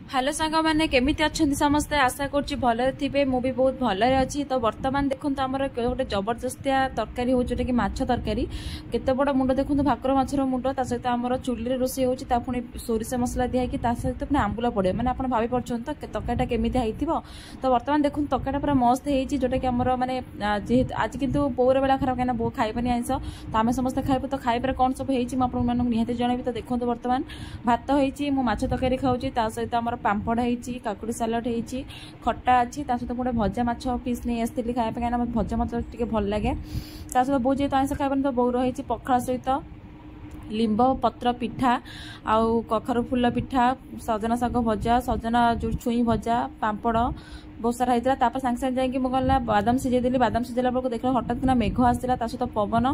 Hello सांग मैंने केमी अच्छा समस्ते आशा करुँच भले थे मु भी बहुत भलरे अच्छी तो बर्तमान देखो आमर गोटे जबरदस्तिया तरकारी हो जोटा कि माछ तरकारी केते बड़ मुंड देखो भाकुर माछर मुंड सहित आम चुली रोषे होता पुणी सोरिष मसला दिखाई सहित पुणी आंबुला पड़े मैंने आप भाई पार्छ तो तरकारीटा केमी हो तो बर्तमान देखो तरकारीटा पूरा मस्त हो जोटा कि आमर मैंने आज कितु बोर बेला खराब कहीं बो खाइबनी आइंस तो आम समस्त खाइबू तो खाइबार कौन सब हो निहती जनइबी तो देखो बर्तमान भात होती तरकारी खाऊँगी सहित आम पांपड़ होती काकुड़ी सालाड होती खट्टा अच्छी सहित गोटे भजा माछ पीस नहीं आसती खायापी कहीं भजा माछ टे भल लगे सहित बो जेहतु आइंस खाइबनी तो बो रही पखाल सहित लिंब पत्र पिठा आउ कखर फुल पिठा सजना शाग भजा सजना जो छुई भजा पांपड़ बहुत सारा होता सागे सागे जाकि मुझे बादाम सिझे देली बादाम सिझेला बेलू देख हठात किना मेघ आसला सहित पवन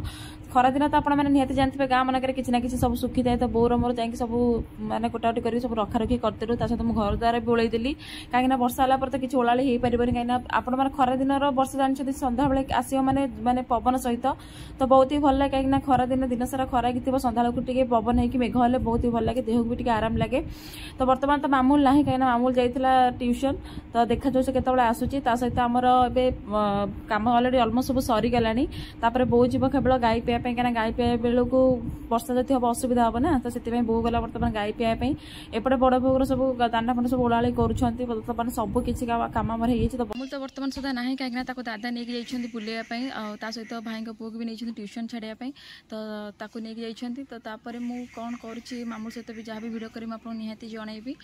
खरा दिन तो आपने निहती जानते गाँ मानक किसी ना कि सब सुखी थाए तो बोर मोर जा सब मैंने कोटाकोटी कर सब रखारखी करदेलु सहित मुझे घर द्वारा भी ओलैदेली कहीं वर्षा होला तो किसी ओलाली हो पारे कहीं आपण मैंने खरा दिन वर्षा जानते सन्ध्या बेले आसो माने पवन सहित तो बहुत ही भल लगे कहीं खरा दिन दिन सारा खरा कि सन्ध्या बेलू टे पवन होगी मेघ हेल्ले बहुत ही भल लगे देह भी आराम लगे तो बर्तमान तो मामूल ना कहीं मामूल जाइला ट्यूशन तो देखा जो केतबले आसूची सहित आमर ए कम अलरेडी अलमोस्ट सब सरीगलानी बो जीव केवल गाई पीवाई कहीं गाई पीवा बेलू वर्षा जब हम असुविधा हम ना तो से बो गला बर्तमान गाई पीवाई एपटे बड़ बोर सब दाना फंड सब ओलाड़ी कर सब किसी कम तो बर्तमान सुधा ना कहीं दादा नहीं जाइए बुलाइवाई सहित भाई पुआ भी नहीं ट्यूशन छाड़ापी तो नहीं जाइए तो तापर मुझे कौन करुँची मामू सहित भी जहाँ भी भिड करी आपको निहाती जनइबी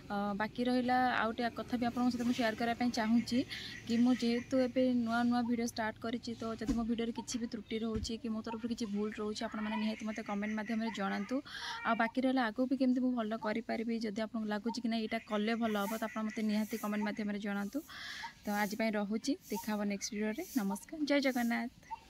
बाकी रहा आउ टे कथा भी आपको सहित शेयर करने चाहूँगी कि मुझेतु ए नुआ नुआ वीडियो स्टार्ट करी तो जब मो वीडियो किसी भी त्रुटि रोचे कि मो तरफ किसी भूल रोचे आपने निहाती मत कमेंट मध्यम जनातु आ बाकी रहा आगू भी केमती मुझे भल करी जब आपको लगुच कि यहाँ कले भल हम तो आप मत निहाती कमेंट मध्यम जनातु तो आज रोचे देखा नेक्स्ट वीडियो नमस्कार जय जगन्नाथ।